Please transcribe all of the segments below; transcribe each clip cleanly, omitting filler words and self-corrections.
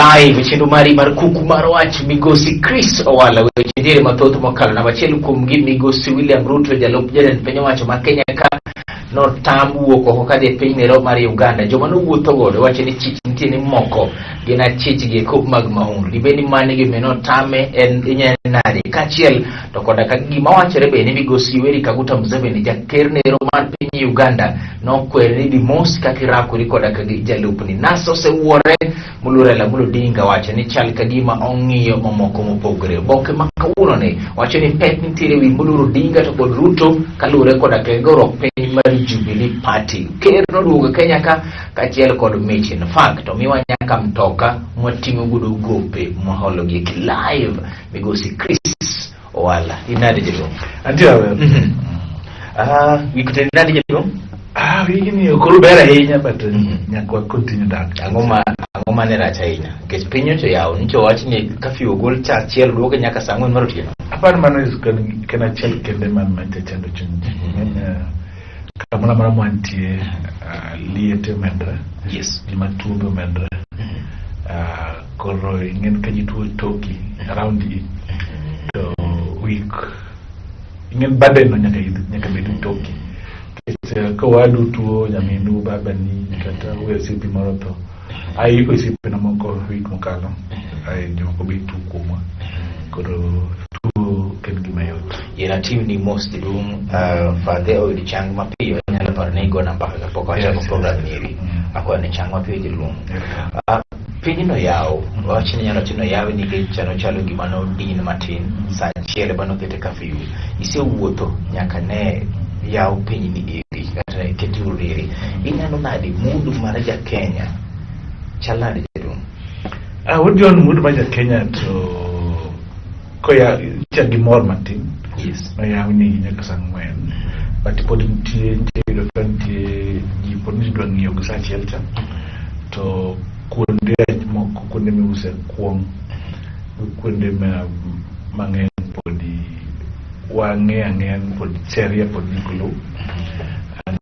live chenro mari mar kuku mar wach migosi Chris Owala weche ndiere mathoth mokalo na machiel kuom gi migosi William Ruto jalup jatend piny owacho ma Kenya ka no tambuo koko kadhi e piny Nairobi mar Uganda. Joma nowuotho godo wacho ni chich nitie ni moko gin achich gi kop mag mahundu dibeni mane gi meno tame en nyanade kachiel to koda ka gima wachore be ni migosi Yoweri Kaguta Museveni jaker Nairobi mar piny Uganda no kwere ni dimos kakirakori koda ka jalupni naso se wuore mulure la mulo dinga wacho ni chal kagima ong'iyo momoko mopogre boke makawuono ne wacho ni pek nitiere wi muluru dinga to kod Ruto kalure koda ka goro piny mar Jubilee Party. Ker noduogo Kenya ka kachiel kod mich. In fact omiwa nyaka mtoka mwating'o godo gope moholo gi live migosi Chris Owala inade jelo antia wikute inade jelo wigini okoro bera hinya but nyakwa continue dak angoma ne racha hinya kech pinyo to yawo nicho wach ni kafi ogol cha chiel duogo nyaka sang'wen mar otieno apart mano is kana chiel kende man chando chunji kamana mara mwantie liete mendra yes jima tuo mendra koro ingen kajitu toki around it to week ingen baden no nyaka bedu toki ko wadu tuo nyaminu babani kata wesipi maroto ai ko sipi na moko week mokalo ai joko betu kuma koro tuo ken gimayot yena team ni most room father o di chang mapiyo nyala parne go namba ka poko ya program ni akwa ne chang mapiyo di room pinino yao wachini nyalo tino yawe ni ke chano chalo gimano din matin sa chiele bano kete kafiu ise wuotho nyaka ne yao pinyi ni iri kata keturiri inano nadi mudu maraja Kenya chalade jedum wodio mudu maraja Kenya to koya chagi mor matin yes ma yaw ni nyaka sangwen but podin tie do kantie ji podin do ngiyo ko sa chielcha to kunde moko kunde mi use kuom kunde mangen podi wange angen podi seria podi kulu and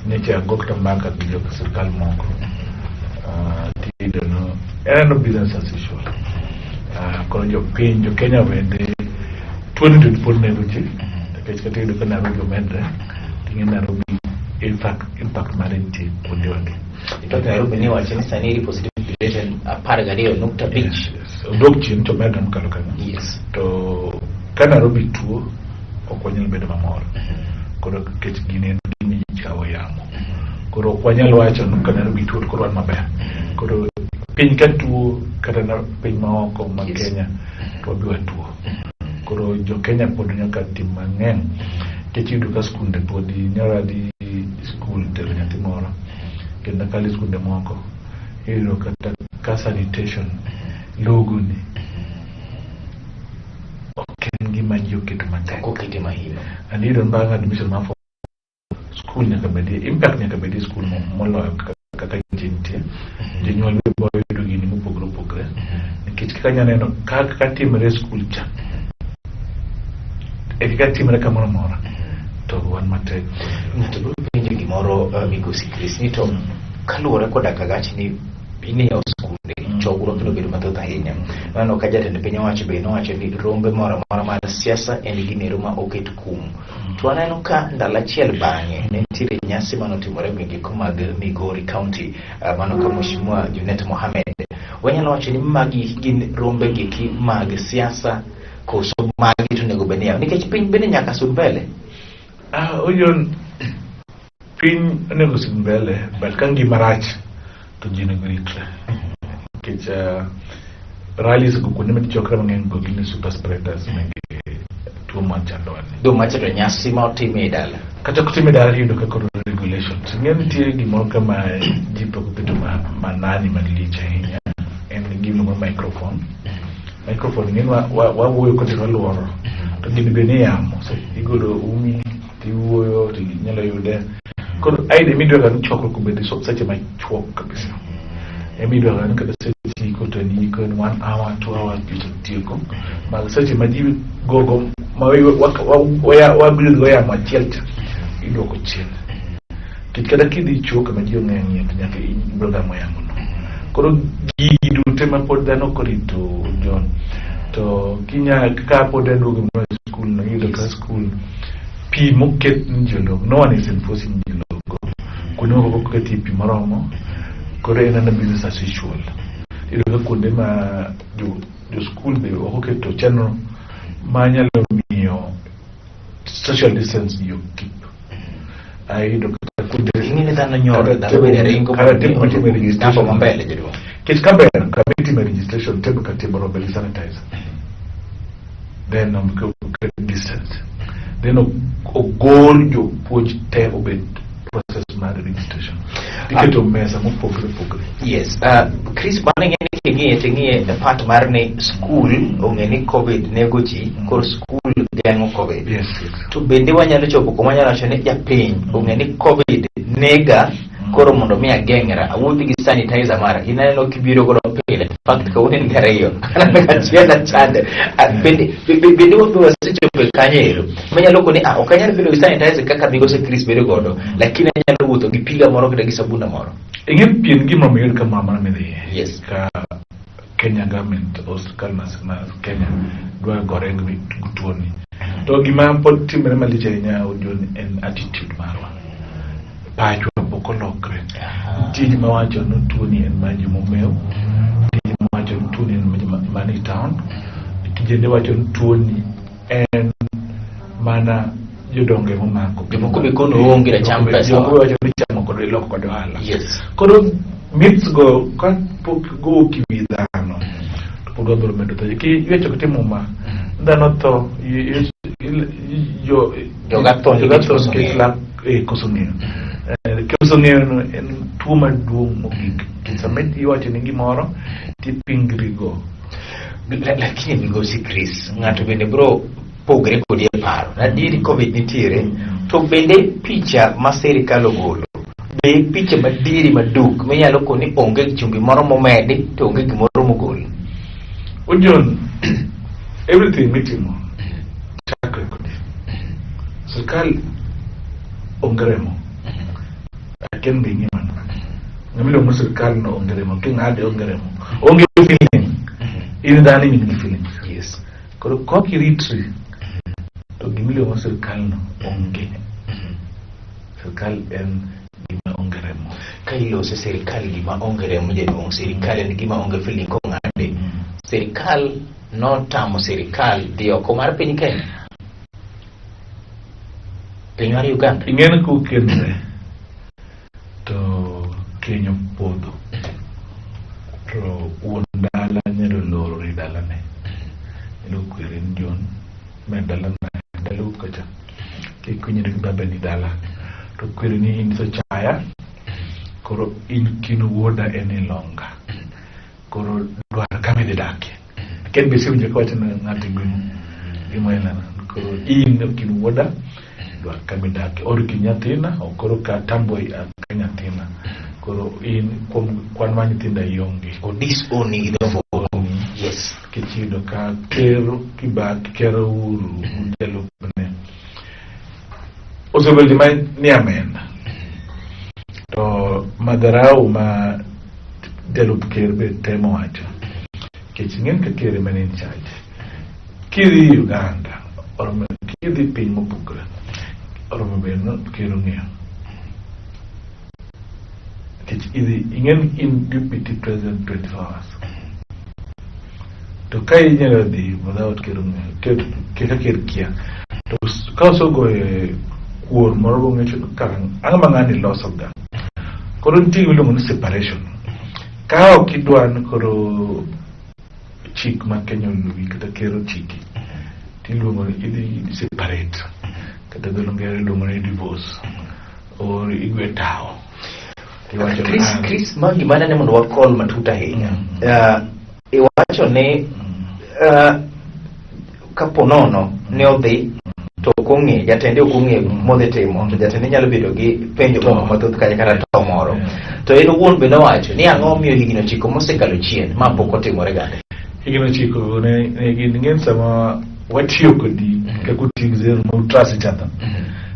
nature gokta maka bijo sirkal moko tido no era no business as usual kono jo pinjo Kenya wende 20 podi ne ruji kech tido kana rujo mendre tingena rubi impact marenti podi wange ito Nairobi ni wachini saniri positive relation aparga dio nukta beach dokchin to medam kalokana yes to kana Nairobi tuo okwanyal bedo mamor koro kech gine gini chawo yamo koro okwanyal wacho kana Nairobi tuo koro an maber koro piny ka tuo kata na piny maoko ma Kenya to biwa tuo koro jo Kenya pod nyaka tim mang'eny kech yudo ka skunde podi nyara di school tero nyathi moro kenda kali skunde moko hilo kata sanitation logo ni oken gima joketo matek kokete mahino and you don't bang admission ma for school nyaka bedi impact nyaka bedi school moloyo kaka jintie jonyuol boyo yudo gini mopogre nikech kaka nyaneno kaka timre school cha kaka timre kamoro mora to wan matek mtubu pinje gimoro migosi Chris nito kaluore koda kagachi ni pini ya skunde choguro kilo bedo mathoth ahinya nano ka jatend piny owacho be nowacho ni rombe moro mar siasa en ginero ma oket kum to aneno ka ndalo achiel bang'e ne nitiere nyasi manotimore e giko mag Migori County mano ka Mheshimiwa Junet Mohamed wanyalo wacho ni magi gin rombe giki mag siasa koso magi to nego benia nikech piny bende nyaka sud mbele oyon piny onego sud mbele but kangi marach to jino gritle kech rallies go kuonde chokra mang'eny go gin super spreaders negi tuo machandwani do machato nyasi ma otime dala kata kutime dala yudo ka koro regulations ng'eny tiere gimoro kama jipo kubedo manani manliche ahinya en gino ma microphone ng'eny wawuoyo kote waluoro to gini bene yamo so igolo umi tiwuoyo to nyalo yude koro aide midwa ga chokro kubedi so seche ma chuok kabisa midwa ga kada seche ko to ni ko 1 hour 2 hours bito tieko ma seche ma ji gogo ma wa bilu go ya ma chelta ido ko chel kit kada kidi chuok ma ji ng'eny nyaka program yangu no koro gigi duto ma pod dhano korito John to kinya ka pod aduogo mar school no yudo ka school pi moket ni jologo, no one is enforcing jologo kuno ko keti pi moromo koro en na business as usual. Yudo ka kuonde ma jo school be oketo chenro manyalo miyo social distance you keep. Yudo ka kuonde ingine dhano nyoro dhano bende ringo registration mbele jero kit kamber community registration table ka table of sanitizer then create distance then goal jo puoj te obed process mar registration tiketo mesa mopogre. Yes, Chris bana ngene kingie part mar ne school ongeni covid negochi kor school gengo covid. Yes. To bende wanyalo chopo kuma nyalo chone japiny ongeni covid nega koro mondo mi agengera awuothi gi sanitizer mara ineno kibiro godo pile fact ka unen gareyo ana chienda chande bende wodo wasichope kanyero manyalo koni okanyal bedo gi sanitizer kaka migo se Chris bedo godo lakini anyalo wuotho gi piga moro kata gi sabuna moro ingin pien gima meyor ka mama medhi. Yes, ka Kenya government Oscar national Kenya dwa gore gutoni to gima pod timre malich ahinya John en attitude marwa pachwa poko lokre tiji mawacho no tuoni en maji momeo tiji mawacho no tuoni en mani town tiji wacho no tuoni en mana jodonge momako moko be kono onge na cham pesa jogo wacho ni chamo kod loko kod ohala. Yes, koro myths go ka pok go kiwidhano to pod wabiro medo to ki ywecho kitimo ma dhano to jogatho kitla koso ng'eyo koso ng'eyo en tuo maduong' mogik kisamed iwacho ni gimoro tipingrigo lakini migosi Chris ng'ato bende bro pogre kodi e paro adieri covid nitiere to bende picha ma sirikal ogolo be picha madieri maduk minyalo koni onge chumbi moro momedi to onge gimoro mogol. John, everything mitimo chakre kodi sirikal ongremo aken gi ngimano ngamilo mo sirikal no ongremo kingade ongremo onge feeling in dhani ngi feeling. Yes, koro koki ritri to gimilo mo sirikal no onge sirikal en gima ongremo ka ilose sirikal gima ongeremo jedong sirikal en gima onge feeling ko ng'ade sirikal no tamo sirikal dio ko mar piny Kenya piny mar Uganda ing'en ko kendre to Kenya podho to wuon dala nyalo loro ri dalane ilo kwere John me dalana dalu kacha ke kunyere baba ni dala to kwere ni in so chaya koro in kino woda ene longa koro dwar kame de dake ken be sewnje ko wachana ngati gimoyana koro in kino woda dwar kame dake or kinyatina o koro ka tamboi ka nyatina koro in kwan ma nyithinda yonge o disowning the vote. Yes, kichido ka kero kibak kero uru jalo ne osebel ma ni amenda to madarau ma jalup ker be temo wacho kichingen ka ker manin charge kiri Uganda or kiri piny mopogre or mabeno kero ng'eyo kich ingen in deputy president 24 hours to kai inyalo dhi without kero ng'eyo keka ker kia to ka osogo kuor moro bong'echo karang ang mang'ani loso ga koro nitie miluongo ni separation ka ok idwan koro chik ma Kenya oluwi kata kero chiki tiluongo ni idhi separate kata dho ngere iluongo ni divorce or igwe tao Chris magi mana ne mondo wakol matuta ahinya iwacho ni kaponono ne odhi to kong'e jatende okong'e modhi timo to jatende nyalo bedo gi penjo moro mathoth kaya kata to moro to en owuon be nowacho ni ang'o miyo higni 9 mosekalo chien ma pok otimore gande. Higni 9 ne gin ng'en sama watiyo kodi kakutiyo zero ma utrust each other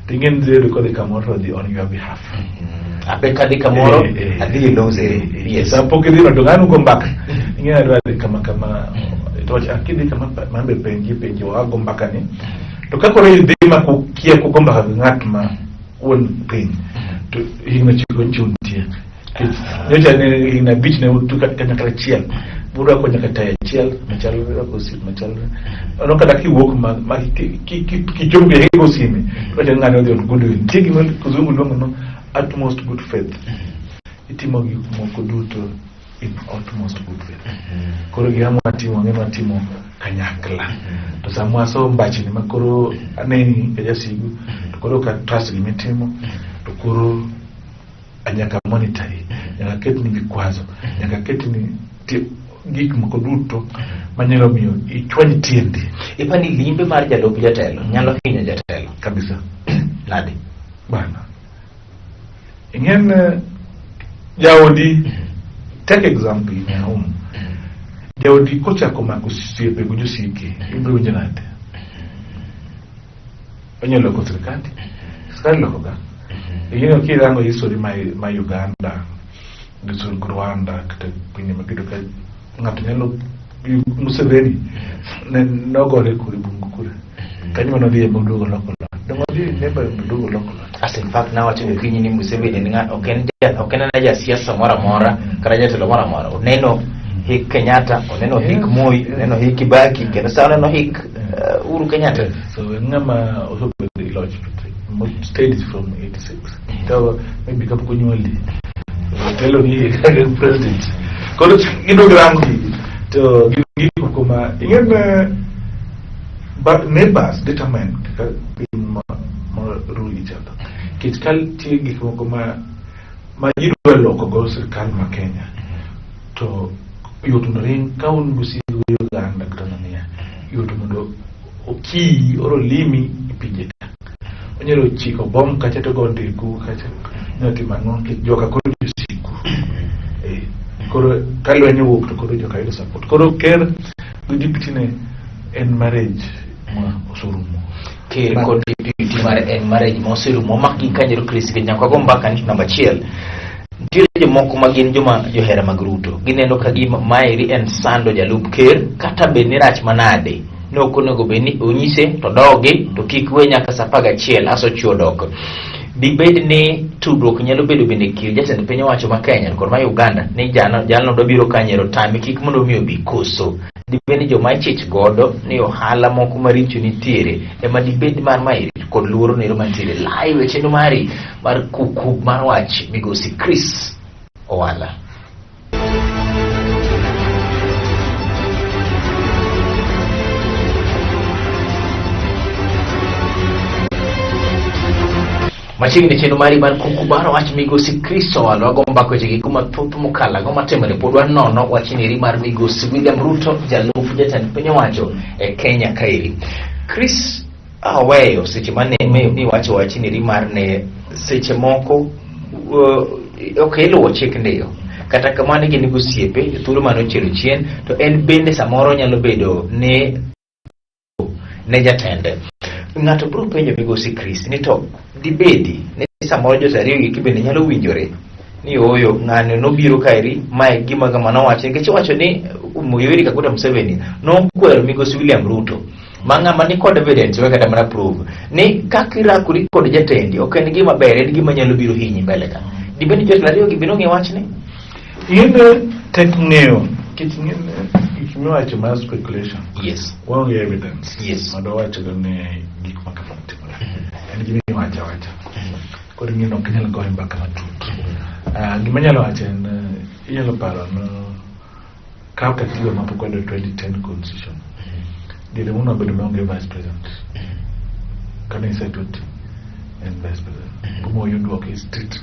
ting'en zero kodhi kamoro odhi on your behalf abe kadhi kamoro adhi lose yes sapo kidhi no dongano go mbaka ing'e adwa kama to akidhi kama mambe penji wago mbaka ni to kakoro idhi ma kukia kugomba ng'at ma won piny to hingna chiko chuntie nyocha ne ina beach ne utuka kanyakla chiel bura ko nyaka taya chiel machal ko sit machal ono kada ki wok ma ki jombe hego sime to ng'ano de goodwill tigi man kuzungu no utmost good faith itimo gi moko duto in utmost good faith koro gamo atimo kanyakla to samwa so mbachi ni makoro aneni kaja sigu to koro ka trust gi mitimo to koro anyaka monitor nyaka ket ni vikwazo nyaka ket ni gik moko duto manyalo miyo ichwany tiendi ipani limbe mar jalup jatelo nyalo hinyo jatelo kabisa nade bana ingen jaodi take example in home jaodi kocha koma kusiepe kujusiki ibro njenate onyelo ko serikali lokoga yino kirango history ma Uganda gisul Rwanda kata pinye makido ka ngato nyalo Museveni ne nogore kuri bungu kure kanyo no dhiye bodugo lokolo dongo dhi neba bodugo lokolo as in fact now acho kinyi ni Museveni ni ngato okena na ja siasa mora kara jatelo mora oneno hik Kenyatta oneno hik Moi oneno hik Kibaki kena sana no hik Uhuru Kenyatta so ngama osobe lodge stayed from 86 so maybe kapo kunyoli telo ni president kono gido grangi to giko kuma ingen but neighbors determine ka ma rule each other kitkal ti giko kuma ma yido loko go sirkal ma Kenya to yotunorin kaun busi Uganda Tanzania yotunodo oki oro limi ipijeta onyero chiko bom kacha to gonde ku kacha nyoti manon ke joka ko siku koro kalwe nyuok to koro joka ile support koro ker deputy ne en marriage ma osurumo ker ko deputy mar en marriage ma osurumo makki kanjero Chris Kenya kwa gombaka ni namba 1 Ndire jomoko magin joma johera mag Ruto gineno ka gima mairi en sando jalup ker kata beni rach manade nokonego beni onyise to dogi to kik we nyaka sapaga 1 aso chuo dok dibed ni tudruok nyalo bedo bende kir jatend piny owacho ma Kenya kod ma Uganda ni jalno do biro kanyero tami kik mondo miyo bi koso dibed ni joma ichich godo ni ohala moko maricho nitiere ema dibed mar mairi kod luoro nero mantiere live chendo mari mar kuku mar wach migosi Chris Owala Machigni chendo mari mar kuku baro wach migosi Chris Owala wagomba ko jigi kuma thoth mokala goma temore podwa nono wachiniri mar migosi William Ruto jalup jatend piny owacho e Kenya kairi Chris aweyo seche mane mi wacho wachiniri mar ne seche moko okelo chik ndio kata kamane gin gosiepe thuolo mano chelo chien to en bende samoro nyalo bedo ne jatende ngato bro penjo migosi Chris ni to dibedi ne samoro jotariyo gi kibende nyalo winjore ni oyo ng'ane no biro kairi mae gima kama no wache ke wacho ni Yoweri Kaguta Museveni no kwero migosi William Ruto mang'ama ni kod evidence we kata mana prove ni kakira kuri kod jatendi ok en gima ber en gima nyalo biro hinyi mbele ka dibedi jotariyo gi bino ngi wachni yende tekneo kitngene ikimiwacho ma speculation yes one evidence yes mado wacho ne gik makafanti en gimi wacha kod ngino kinyal go mbaka matut gima nyalo wacho en inyalo paro no kaka tiyo mapoko do 2010 constitution dire uno bedo monge vice president kana isetut en vice president como yo do ke street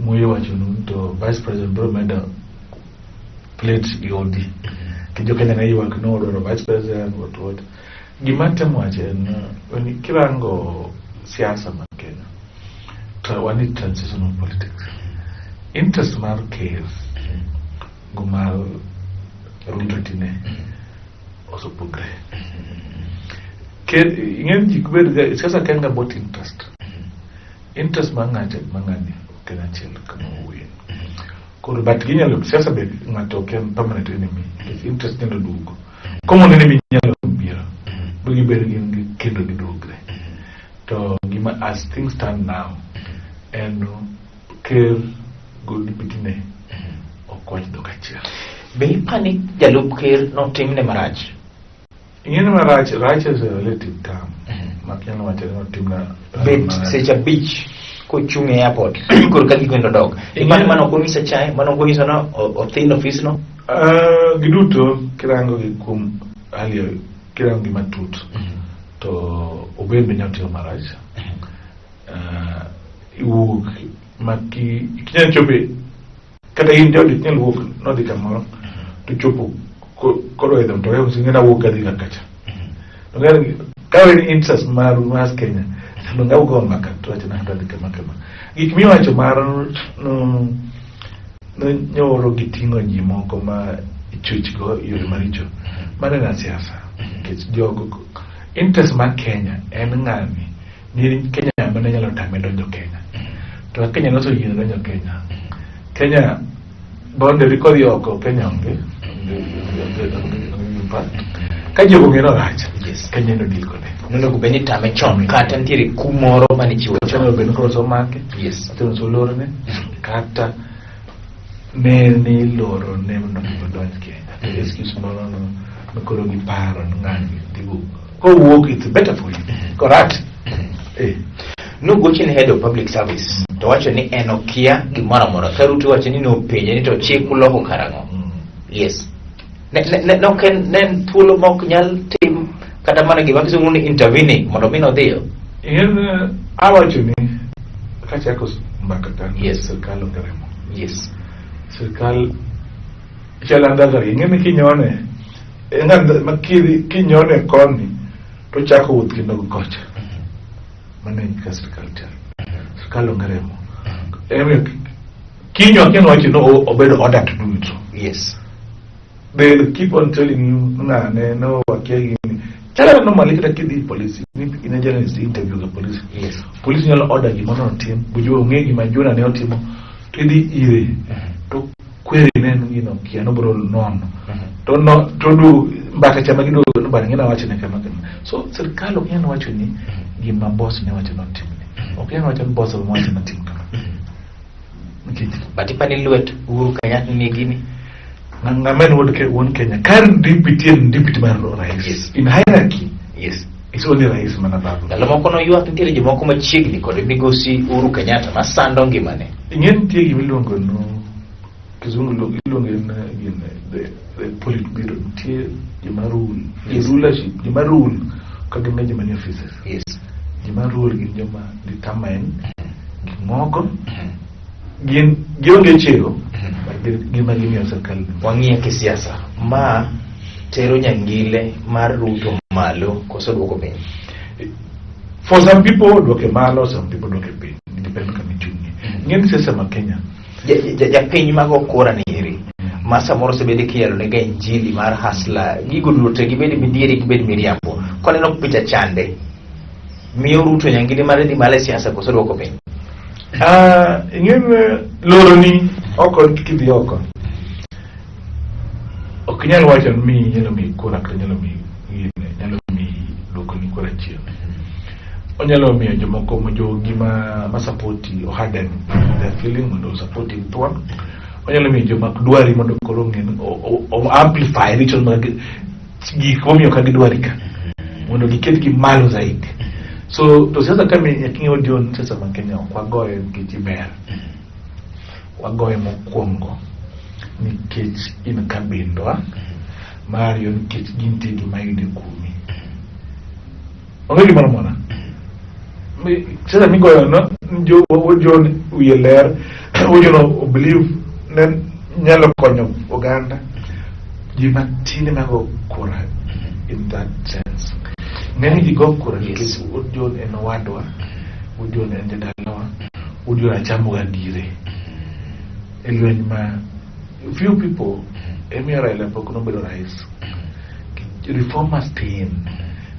moyo wacho to vice president bro meda plate yodi kijo Kenya na yiwa no do vice president what gimate mwache en kirango siasa ma Kenya to wani transitional politics interest mar case gumal rutine osopugre ke ingen jikbed siasa Kenya bot interest mang'ani Kenya chiel kama owuoye. Koro but ginyalo siasa be ng'ato ok en permanent enemy. Interest nyalo duogo. Common enemy nyalo biro. Bugi ber gi kendo gidogre. To gima as things stand now, and Ker go dipitine okwach dhok achiel. Be ipani jalup Ker notimne marach? Ing'eni marach is a relative term. Makiano wacho ni notimna Bet secha beach kochung' e airport koro ka gigwendo dog. Imani mano komisa chae, mano komisa no othin office no? Giduto kirango gi kuom hali kirango gi matut. To obed be nyalo tiyo marach. Iwuok maki kinyalo chope kata in jodi kinyalo wuok nodhi kamoro to chopo koro edhom to wewe singena wuok adhi kacha. To ngani kawe ni interest mar Kenya to ngau go maka to acha na adhi kama. Gik miwacho mar no nyoro gitingo ji moko ma ichuch go yore maricho. Mane na siasa. Kech jogo interest mar Kenya en ng'ani ni Kenya mane nyalo tame donjo Kenya. To Kenya noso yie donjo Kenya. Kenya bonde rikodi oko Kenya onge. Ka jogo ngeno rach. Kenya no deal kode. Nono kubeni tame chon kata ntiere kumoro mani chiwo chon ben ko so make. Yes. Ato so loro ne kata ne ni loro ne no donjo Kenya. Excuse me no koro gi paro ng'ani digo. Go work, it's better for you. Correct? No goching head of public service. To watch ni enokia gimara mora. Karutu watch ni no penye ni to cheku loko karango. Yes. No ken nen pulo mok nyal tim kata mana gima kisungu ni intervening mondo mino dhiyo. In awacho ni kachako mbaka tan. Yes. Sirkal okaremo. Yes. Sirkal chalanda gari. Ngeni kinyone. Engan makiri kinyone koni. To chako wuoth kendo go kocha. Mane ka sirkal tel. Sirkal ongeremo. Kinyo akin wacho no obedo order to do it. Yes. They'll keep on telling you, no, okay. Chala no malikita kidi police. In a journalist interview the police. Yes. Police nyalo order gi mono team. Bujo ngegi majuna ne otimo. Tudi ire. To query nen gino kiano bro non. To no to do mbaka chama gido no bana ngina wacho ne kama. So serikali oknyano wacho ni gima boss ne wacho no team ni. Oknyano wacho ni boss mo wacho no team kama. But ipani luet Uhuru Kenyatta ni gini. Ngamen won Kenya. Current deputy man rais. Yes. In hierarchy. Yes. It's only rais manababu. Dalo moko no yuak ntiere jomoko machiegni kod migosi Uhuru Kenyatta masando ngimane. Ingen tie gimiluongo no kizungu iluongo the politburo tie jimarul. Yes. Rulership jimarul kagin joma ni officers. Yes. Jimarul gin joma determine gimoko gin gionge chiro gima gimiyo sirkal. Wang'iye kisiasa ma tero nyangile mar Ruto malo koso duoko piny. For some people duoke malo, some people duoke piny. Depend kama chunyi. Ngeni siasa ma Kenya. Ja piny mago kora ni iri. Masa moro sebede kielo nega injili mar hasla. Gigo duto gibedi midieri gibedi miriambo. Kone no picha chande. Miyo Ruto nyangile mar di male siasa koso duoko piny. Ingene loro ni oko kidhi oko. Okinyal wacho mi nyalo mi kura kata nyalo mi nyalo mi loko ni kura chiel. Onyalo mi jomoko mojo gima masapoti o harden their feeling mondo supporting tuan. Onyalo mi joma dwari mondo koro ng'en o amplify ritual mag gik momiyo ka gidwari ka. Mondo giket gi malo zaidi. So to sasa kama yakingi audio sasa ma Kenya kwagoye gijiber. Wagoye mokwongo nikech in kabindwa Mario nikech ginte gi mayude kumi. Onge gimoro mona. Sasa migoyo no jo wiler ojo no believe nen nyalo konyo Uganda. Jima tini mago kura in that sense. Ngani jigo kura nikech ojo en wadwa, ojo en jadalawa, ojo achamo gadire. Elwen ma few people emira ile poko no bedo rais. Reformers team.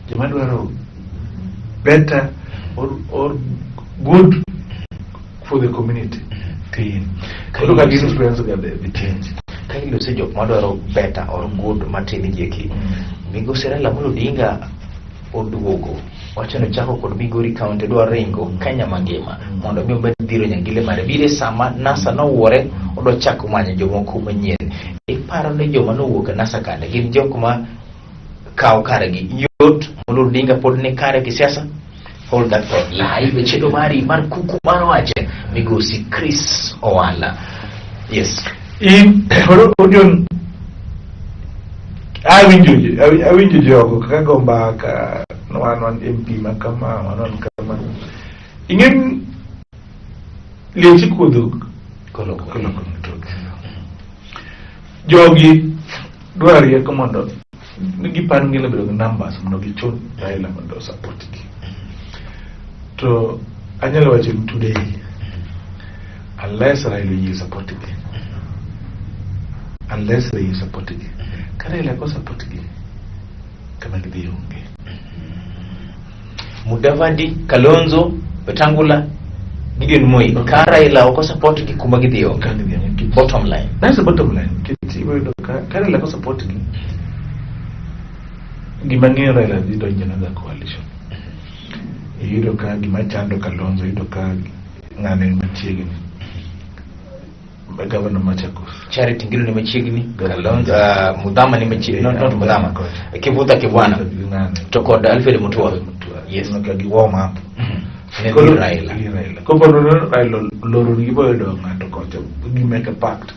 Jama dwaro better or good for the community. Look at this influence of the change. Can you say your mother or better or good Martin Jeki? Migo Serala Muludinga or Duogo. Wachano chako kod Migori County do Ringo, Kenya Magema, mondo mi obed dhiro nyangile mare bire sama NASA no wore odo chako manyo jomoko manyien. Iparo ne joma no wuok NASA kande gin jokma kaw kare gi yot Muludinga pod ne kare gi siasa. Hold that thought. Live chedo mari mar kuku maro ache Migosi Chris Owala. Yes. In Odion I win you jogo kagomba ka one MP makama one kama ingin lensi kudu kolo jogi duari ya komando nigi pangile belo numbers mondo gichun Raila mondo support gi to anyalo wacho today unless Raila is supporting unless they is supporting Raila ko supporting kama gidionge Mudavadi Kalonzo Wetangula Gideon Moi Raila ko support ki kuma gidio bottom line. That's the bottom line. Raila ko support gi gimangi Raila dido njana coalition yido ka gimachando Kalonzo yido ka ngane machiegni Governor Machakos Charity Ngilu ni machiegni Kalonzo Mudama ni machiegni not Mudama Kivuta Kibwana Toko Alfred Mutua yes nokagi warm up Nelu Raila ko bono Raila loro ni bodo ngato ko gi make a pact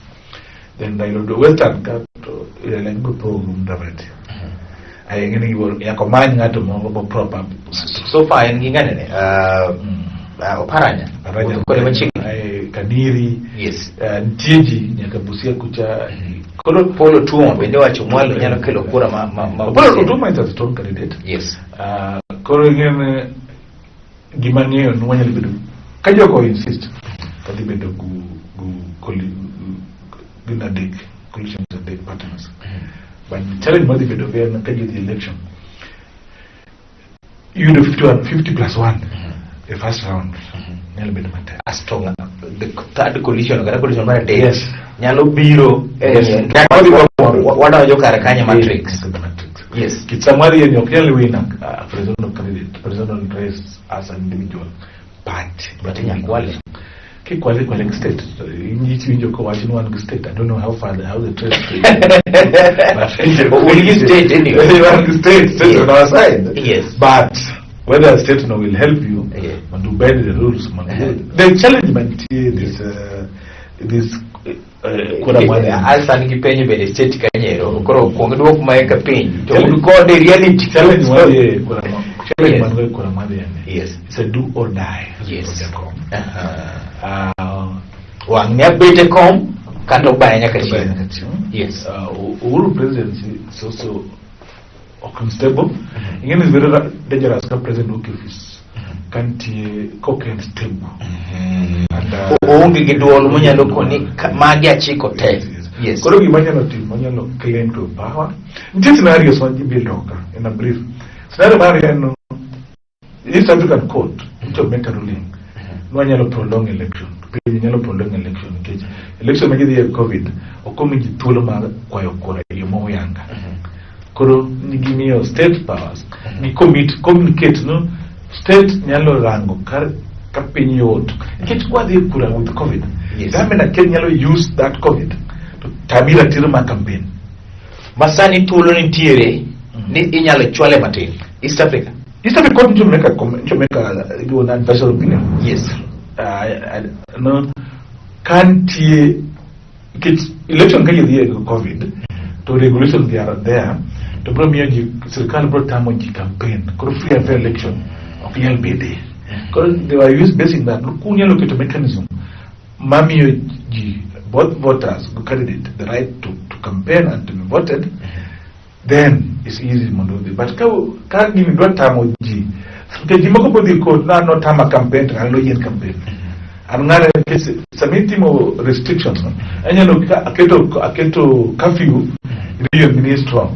then Raila do western ka to ile go program davati ay ngene gi ya ko man ngato mo go proper so far ngingane ne Oparanya ko machiegni ay Kadiri yes Ntiji nyaka Busia kucha kono Polo Tuoma bende wacho mwalo nyalo kelo kura Polo Tuoma is a strong candidate yes kono ngene gimang'eyo nwanyalo bedo ka joko insist kadhi bedo gunadek coalitions adek partners but challenge madhi bedo gena ka the election you know 50+1 the first round nyalo bedo matek a strong the third coalition mara day yes nyalo biro wada jo kare kanya matrix yes kitsamari yenye oknyalo win presidential candidate presidential race as an individual party but nyakwale kikwale kwa state inji winjo ko wachini one state I don't know how the trade but only state anyway one state on our side yes but whether state no will help you to bend the rules the challenge man this kuna mwana asa nikipenye bede state kanyero ukoro kuongedwa kumaeka penye to record the reality challenge mwana kuna challenge mwana kuna mwana yes it's a do or die yes wangnya bete kom kato banya kachi yes Uhuru presidency is also unstable again is very dangerous ka president office can't cock and stable and onge giduol munyalo koni magi achiko te yes koro gimanyalo timo nyalo claim to power ntie scenarios manjibiloka in a brief scenario mari East African Court to make a ruling nwanyalo prolong election nyalo prolong election keje election majidi ya COVID okomi jitulo ma kwayo kura yomo yanga koro nigimiyo state powers ni communicate no state nyalo rango ka piny yot nikech kwa dhi kura with COVID government na Kenya nyalo use that COVID to tabira tiro ma campaign masani tulo nitiere ni inyalo chwale matin East Africa Court to make an advisory opinion yes no can't election kaje the COVID to regulations they are there to bring me circle brought time on campaign could free and fair election of LBD because they were used basing that kunya look at mechanism mami both voters who candidate the right to campaign and to be voted then it's easy mondo but ka gini do tamo ji ke jimo ko di ko na no tama campaign na lo yen campaign an ngare ke submiti mo restrictions anyalo aketo curfew real minister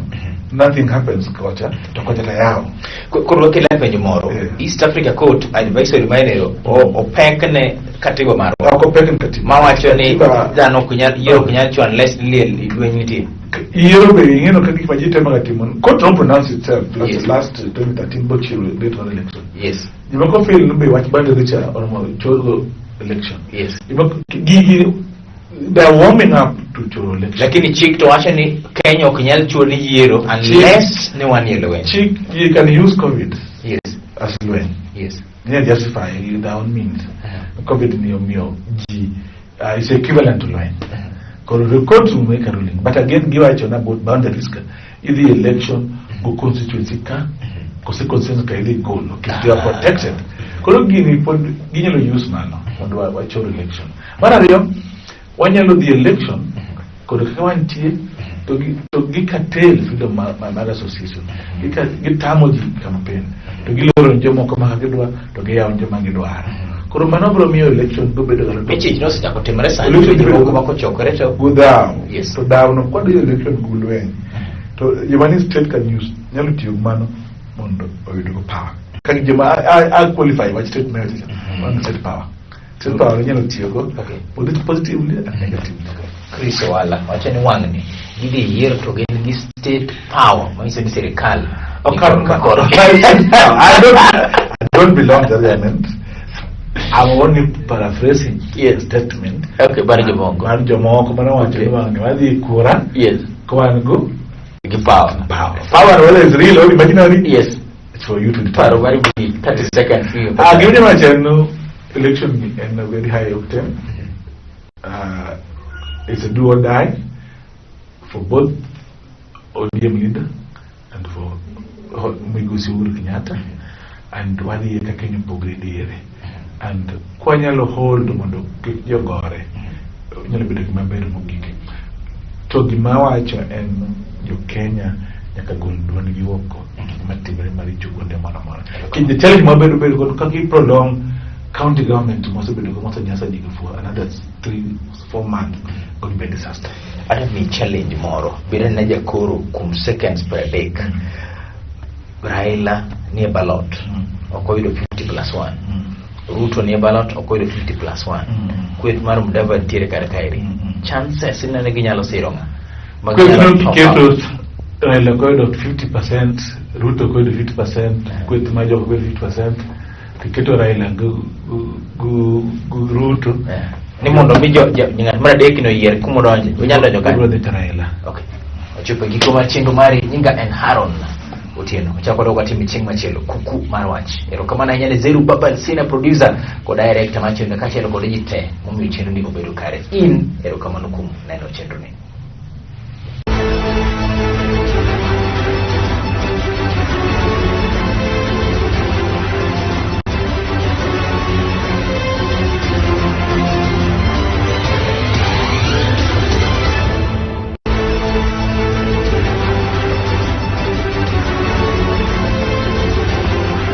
nothing happens kocha to kocha yao koro kila penyo moro East Africa Court advisory minor o pekne katiba marwa ok opek en katiba mawacho ni Katiba- dhano ok nyal chwan unless liel lweny nitie. yiero be ing'eno ka gik ma ji temo ga timo court don't pronounce itself Yes. last 2013 bochiro late one election Yes, jimako feel ni be wach bande richa oromo choro election yes. gigi they are warming up to choro election Lakini chik to wacho ni Kenya ok nyal chuo ni yiero unless ni wan ye lweny. chick you can use covid Yes, as lweny yes. yeah justify in their own means Uh-huh. covid ni omio ji is equivalent to lweny koro the court will make a ruling but again giwacho na about boundaries ka idhi election go constituency ka kose consensus ka idhi golo they are protected koro gini pod ginyalo use mano mondo wachor election mar ariyo wanyalo dhi election kod kaka wantie to gikatel freedom mar association gitamo ji campaign to giloro jomoko ma gidwa to giyawo joma gidwaro koro mano biro miyo election go bedo galo Michich nosechako timore sani Election ji bedo- moko makochokore to gudhaw Yes. to daw no kod election gulweny to jomani state can use nyalo tiyo gi mano mondo oyud go power ka joma a qualify wach state mayor on state power nyalo tiyo go Okay. both positively and negatively Chris Owala wacho ni wang'ni gidhi yiero to gin gi state power manyiso ni sirikal ni korka korka. I don't belong to the element. I'm only paraphrasing Yes. statement. Okay, bari jomoko. Mar jomoko mana wacho ni wang'ni wadhi kura Yes, kwan go gi power. power whether is real or imaginary. Yes. It's for you to Paro determine. bari bi 30 seconds hiyo. Give me my channel. Election in a very high octane. It's a do or die for both ODM leader and for Migosi Uhuru Kenyatta and wadi ka Kenya pogre diere and kwanyalo hold mondo jogore nyalo bedo gima ber mogik to gima wacho en jo Kenya nyaka gol duond gi oko matimre maricho kuonde moro moro the challenge mabedo bedo ka gi prolong county government must be the nyasa digo for another 3-4 months going to be a disaster. Ada mi challenge moro bire na jakoro kum seconds per day. Raila ni ballot okoyudo 50+1. Ruto ni ballot okoyudo 50+1. Kwet mar Mudavadi tiere kar kairi. Chances inene ginyalo sironga. Kwet keto Raila koyudo 50%, Ruto koyudo 50%, kwet majo koyudo 50%. Keto Raila gu Ruto ni mondo mi ng'at mar adek no yier kuma donje onyalo donjo Ruto kanyo. de Raila. Okay. Ochopo giko mar chenro mari nyinga en Haron Otieno. Ochako dogo timi chieng' machielo kuku mar wach. Erokamano ahinya ne Zeru Babal Sina producer kod director mar chenro kaachiel kod ji te momiyo chenro ni obedo kare. In erokamano kuom neno chenro ni.